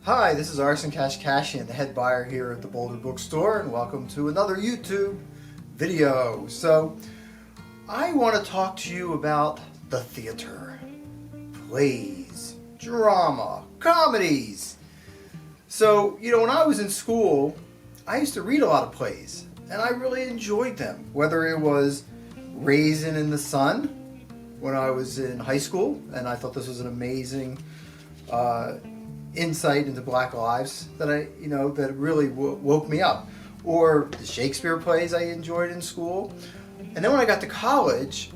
Hi, this is Arsen the head buyer here at the Boulder Bookstore, and welcome to another YouTube video. So, I want to talk to you about the theater. Plays, drama, comedies. So, when I was in school, I used to read a lot of plays, and I really enjoyed them. Whether it was Raisin in the Sun when I was in high school, and I thought this was an amazing insight into Black lives that really woke me up, or the Shakespeare plays I enjoyed in school. And then when I got to college,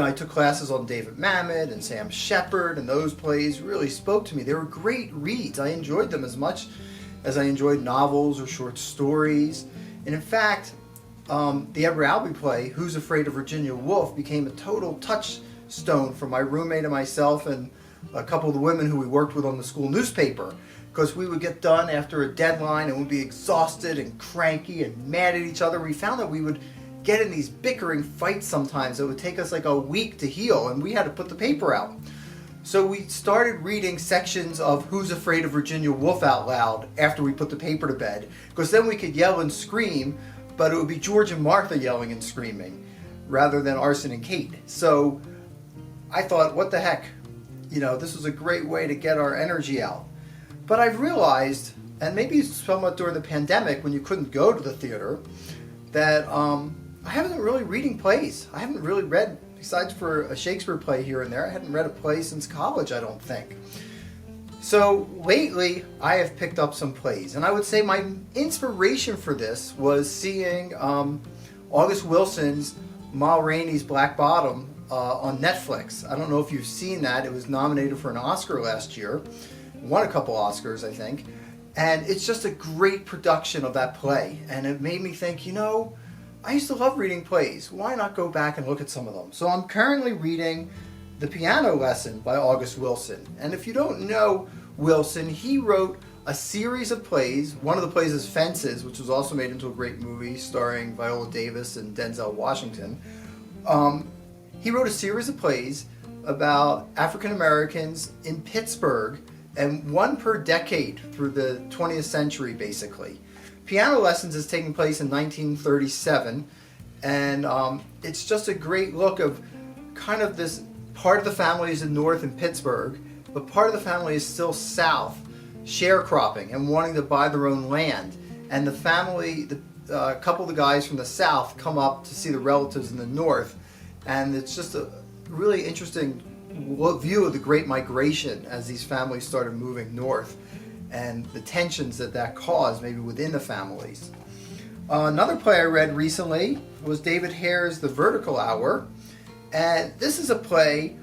I took classes on David Mamet and Sam Shepard, and those plays really spoke to me. They were great reads. I enjoyed them as much as I enjoyed novels or short stories. And in fact, the Edward Albee play, Who's Afraid of Virginia Woolf, became a total touchstone for my roommate and myself and a couple of the women who we worked with on the school newspaper, because we would get done after a deadline and we'd be exhausted and cranky and mad at each other. We found that we would get in these bickering fights sometimes that would take us like a week to heal, and we had to put the paper out. So we started reading sections of Who's Afraid of Virginia Woolf out loud after we put the paper to bed, because then we could yell and scream, but it would be George and Martha yelling and screaming rather than Arsen and Kate. So I thought, what the heck? This was a great way to get our energy out. But I've realized, and maybe somewhat during the pandemic when you couldn't go to the theater, that I haven't been really reading plays. I haven't really read, besides for a Shakespeare play here and there, I hadn't read a play since college, I don't think. So lately, I have picked up some plays. And I would say my inspiration for this was seeing August Wilson's Ma Rainey's Black Bottom on Netflix. I don't know if you've seen that. It was nominated for an Oscar last year. Won a couple Oscars, I think. And it's just a great production of that play. And it made me think, I used to love reading plays. Why not go back and look at some of them? So I'm currently reading The Piano Lesson by August Wilson. And if you don't know Wilson, he wrote a series of plays. One of the plays is Fences, which was also made into a great movie starring Viola Davis and Denzel Washington. He wrote a series of plays about African Americans in Pittsburgh, and one per decade through the 20th century, basically. Piano Lessons is taking place in 1937, and it's just a great look of kind of this part of the family is in north in Pittsburgh, but part of the family is still south, sharecropping and wanting to buy their own land. And the family, a couple of the guys from the south come up to see the relatives in the north. And it's just a really interesting view of the Great Migration as these families started moving north and the tensions that caused maybe within the families. Another play I read recently was David Hare's The Vertical Hour. And this is a play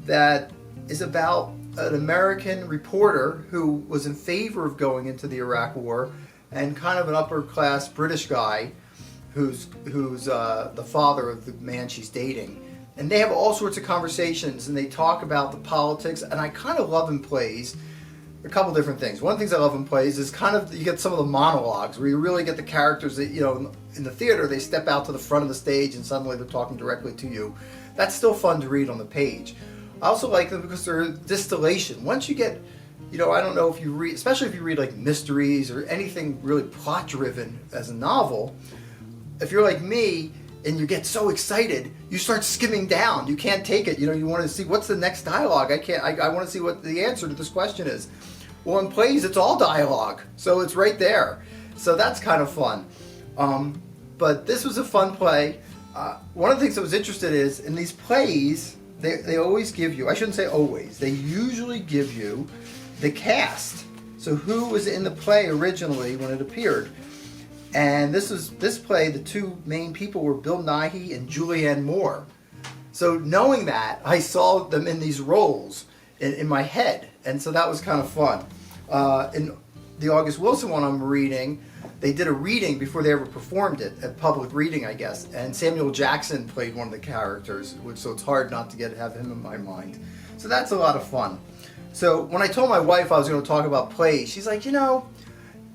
that is about an American reporter who was in favor of going into the Iraq War, and kind of an upper class British guy who's the father of the man she's dating. And they have all sorts of conversations, and they talk about the politics, and I kind of love in plays a couple different things. One of the things I love in plays is kind of, you get some of the monologues where you really get the characters that, in the theater, they step out to the front of the stage and suddenly they're talking directly to you. That's still fun to read on the page. I also like them because they're distillation. Once you get, I don't know if you read, especially if you read like mysteries or anything really plot driven as a novel, if you're like me and you get so excited, you start skimming down. You can't take it. You want to see what's the next dialogue. I want to see what the answer to this question is. Well, in plays, it's all dialogue, so it's right there. So that's kind of fun. But this was a fun play. One of the things that was interesting is, in these plays, they always give you, I shouldn't say always, they usually give you the cast. So who was in the play originally when it appeared? And this play, the two main people were Bill Nighy and Julianne Moore. So knowing that, I saw them in these roles in my head, and so that was kind of fun. In the August Wilson one I'm reading, they did a reading before they ever performed it, a public reading, I guess, and Samuel Jackson played one of the characters, so it's hard not to have him in my mind. So that's a lot of fun. So when I told my wife I was going to talk about plays, she's like,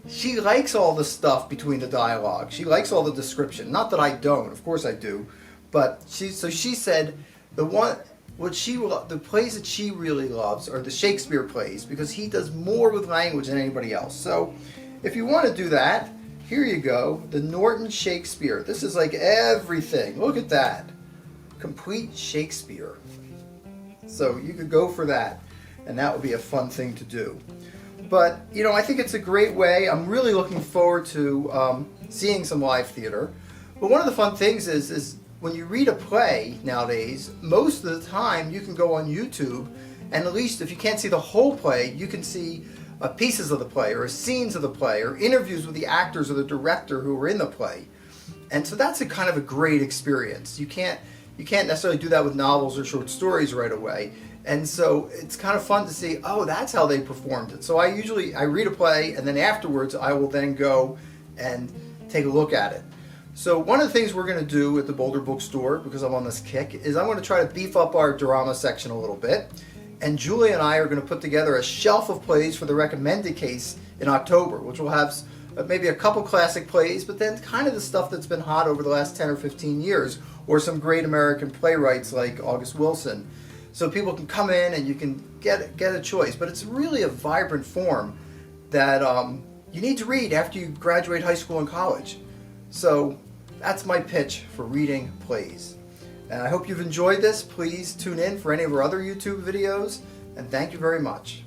she likes all the stuff between the dialogue. She likes all the description. Not that I don't, of course I do. But she said the plays that she really loves are the Shakespeare plays, because he does more with language than anybody else. So if you want to do that, here you go, the Norton Shakespeare. This is like everything. Look at that. Complete Shakespeare. So you could go for that, and that would be a fun thing to do. But, you know, I think it's a great way. I'm really looking forward to seeing some live theater. But one of the fun things is when you read a play nowadays, most of the time you can go on YouTube, and at least if you can't see the whole play, you can see pieces of the play, or scenes of the play, or interviews with the actors or the director who were in the play. And so that's a kind of a great experience. You can't necessarily do that with novels or short stories right away. And so it's kind of fun to see, oh, that's how they performed it. So I read a play, and then afterwards I will then go and take a look at it. So one of the things we're going to do at the Boulder Bookstore, because I'm on this kick, is I'm going to try to beef up our drama section a little bit. And Julie and I are going to put together a shelf of plays for the recommended case in October, which will have maybe a couple classic plays, but then kind of the stuff that's been hot over the last 10 or 15 years, or some great American playwrights like August Wilson. So people can come in and you can get a choice. But it's really a vibrant form that you need to read after you graduate high school and college. So that's my pitch for reading plays. And I hope you've enjoyed this. Please tune in for any of our other YouTube videos. And thank you very much.